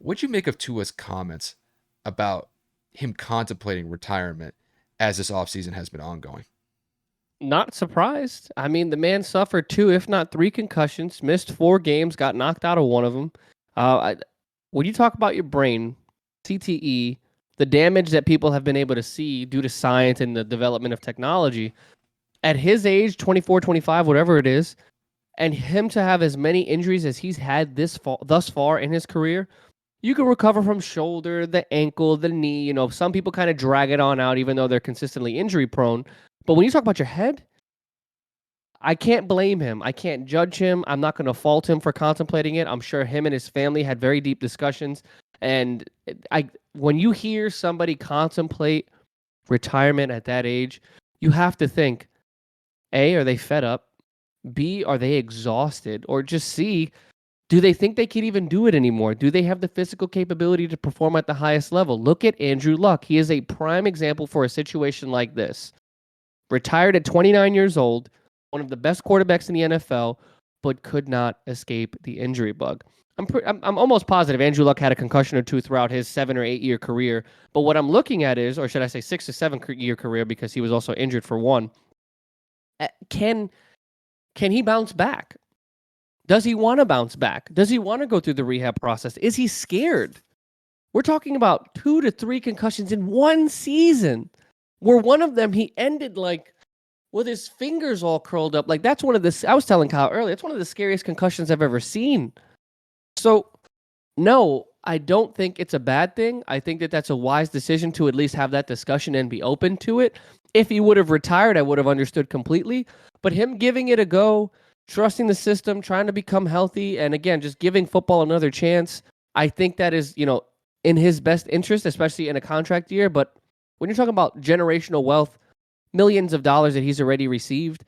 what'd you make of Tua's comments about him contemplating retirement as this offseason has been ongoing? Not surprised. I mean, the man suffered two, if not three concussions, missed 4 games, got knocked out of one of them. When you talk about your brain, CTE, the damage that people have been able to see due to science and the development of technology, at his age, 24, 25, whatever it is, and him to have as many injuries as he's had thus far in his career, you can recover from shoulder, the ankle, the knee. Some people kind of drag it on out even though they're consistently injury prone. But when you talk about your head, I can't blame him. I can't judge him. I'm not going to fault him for contemplating it. I'm sure him and his family had very deep discussions. And when you hear somebody contemplate retirement at that age, you have to think, A, are they fed up? B, are they exhausted? Or just C, do they think they can even do it anymore? Do they have the physical capability to perform at the highest level? Look at Andrew Luck. He is a prime example for a situation like this. Retired at 29 years old, one of the best quarterbacks in the NFL, but could not escape the injury bug. I'm almost positive Andrew Luck had a concussion or two throughout his 7 or 8 year career. But what I'm looking at is, or should I say 6 to 7 year career, because he was also injured for one. Can he bounce back? Does he want to bounce back? Does he want to go through the rehab process? Is he scared? We're talking about 2 to 3 concussions in one season, where one of them he ended like with his fingers all curled up. Like, that's one of the, I was telling Kyle earlier, it's one of the scariest concussions I've ever seen. So, no, I don't think it's a bad thing. I think that that's a wise decision to at least have that discussion and be open to it. If he would have retired, I would have understood completely. But him giving it a go, trusting the system, trying to become healthy, and again, just giving football another chance, I think that is, in his best interest, especially in a contract year. But when you're talking about generational wealth, millions of dollars that he's already received,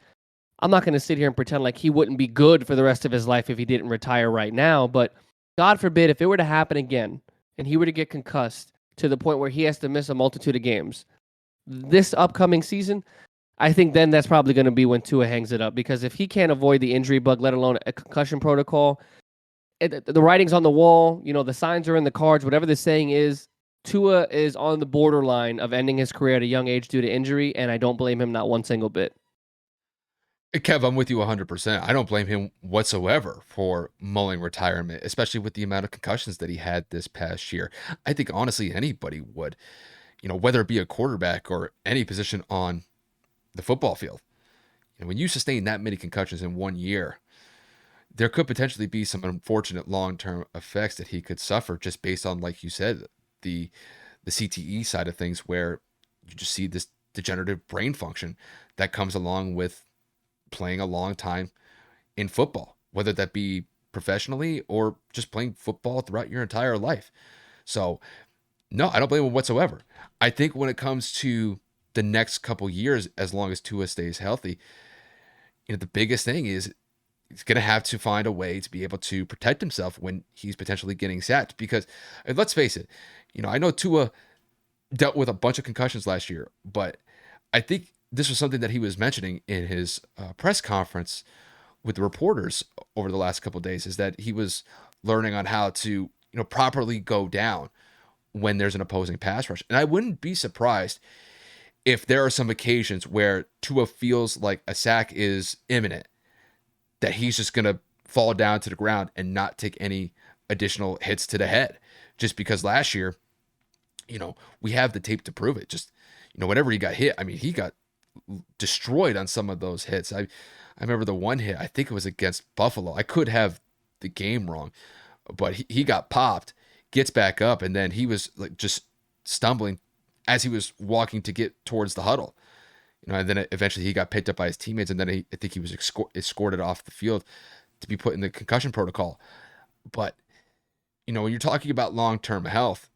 I'm not going to sit here and pretend like he wouldn't be good for the rest of his life if he didn't retire right now. But God forbid, if it were to happen again and he were to get concussed to the point where he has to miss a multitude of games this upcoming season, I think then that's probably going to be when Tua hangs it up. Because if he can't avoid the injury bug, let alone a concussion protocol, the writing's on the wall, the signs are in the cards, whatever the saying is, Tua is on the borderline of ending his career at a young age due to injury, and I don't blame him not one single bit. Kev, I'm with you 100%. I don't blame him whatsoever for mulling retirement, especially with the amount of concussions that he had this past year. I think honestly anybody would, whether it be a quarterback or any position on the football field. And when you sustain that many concussions in one year, there could potentially be some unfortunate long-term effects that he could suffer just based on, like you said, the CTE side of things, where you just see this degenerative brain function that comes along with playing a long time in football, whether that be professionally or just playing football throughout your entire life. So, no, I don't blame him whatsoever. I think when it comes to the next couple years, as long as Tua stays healthy, the biggest thing is he's going to have to find a way to be able to protect himself when he's potentially getting sacked. Because let's face it, I know Tua dealt with a bunch of concussions last year, but I think this was something that he was mentioning in his press conference with the reporters over the last couple of days, is that he was learning on how to, properly go down when there's an opposing pass rush. And I wouldn't be surprised if there are some occasions where Tua feels like a sack is imminent, that he's just going to fall down to the ground and not take any additional hits to the head. Just because last year, we have the tape to prove it. Just, whenever he got hit, I mean, he got destroyed on some of those hits. I remember the one hit, I think it was against Buffalo. I could have the game wrong, but he got popped, gets back up, and then he was like just stumbling as he was walking to get towards the huddle. And then eventually he got picked up by his teammates, and then I think he was escorted off the field to be put in the concussion protocol. But, when you're talking about long-term health,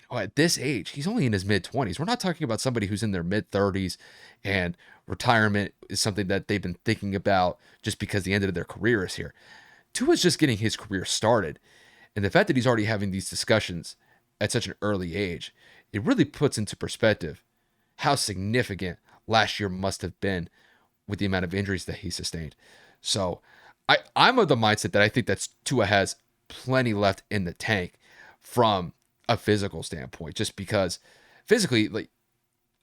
at this age, he's only in his mid-20s. We're not talking about somebody who's in their mid-30s and retirement is something that they've been thinking about just because the end of their career is here. Tua's just getting his career started. And the fact that he's already having these discussions at such an early age, it really puts into perspective how significant last year must have been with the amount of injuries that he sustained. So I'm of the mindset that I think that Tua has plenty left in the tank from a physical standpoint, just because physically, like,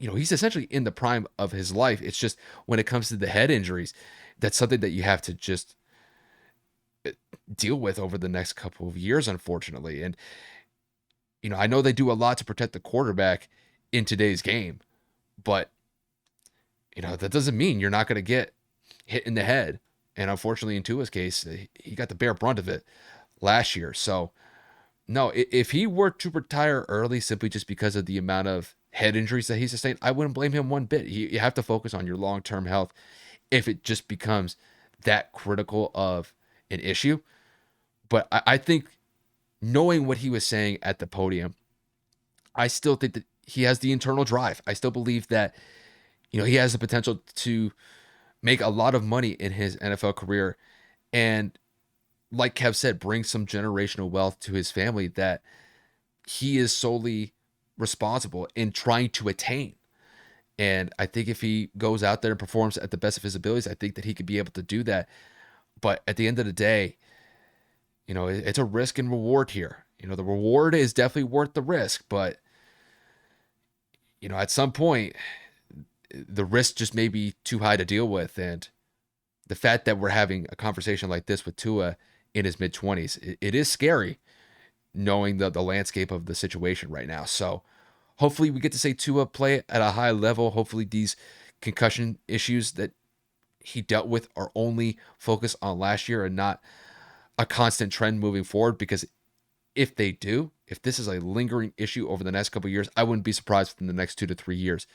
he's essentially in the prime of his life. It's just when it comes to the head injuries, that's something that you have to just deal with over the next couple of years, unfortunately. And, I know they do a lot to protect the quarterback in today's game, but, that doesn't mean you're not going to get hit in the head. And unfortunately, in Tua's case, he got the bare brunt of it last year. So, no, if he were to retire early simply just because of the amount of head injuries that he sustained, I wouldn't blame him one bit. You have to focus on your long term health if it just becomes that critical of an issue. But I think knowing what he was saying at the podium, I still think that he has the internal drive. I still believe that, he has the potential to make a lot of money in his NFL career. And like Kev said, bring some generational wealth to his family that he is solely responsible in trying to attain. And I think if he goes out there and performs at the best of his abilities, I think that he could be able to do that. But at the end of the day, it's a risk and reward here. The reward is definitely worth the risk, but at some point, the risk just may be too high to deal with. And the fact that we're having a conversation like this with Tua in his mid 20s, it is scary knowing the landscape of the situation right now. So hopefully we get to see Tua play at a high level. Hopefully these concussion issues that he dealt with are only focused on last year and not a constant trend moving forward. Because if they do, if this is a lingering issue over the next couple of years, I wouldn't be surprised within the next 2 to 3 years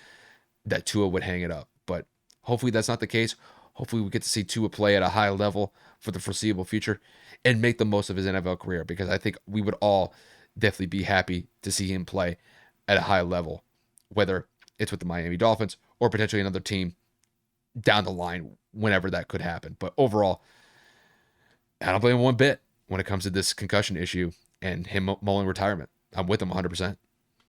that Tua would hang it up. But hopefully that's not the case. Hopefully we get to see Tua play at a high level for the foreseeable future and make the most of his NFL career, because I think we would all definitely be happy to see him play at a high level, whether it's with the Miami Dolphins or potentially another team down the line whenever that could happen. But overall, I don't blame him one bit when it comes to this concussion issue and him mulling retirement. I'm with him 100%.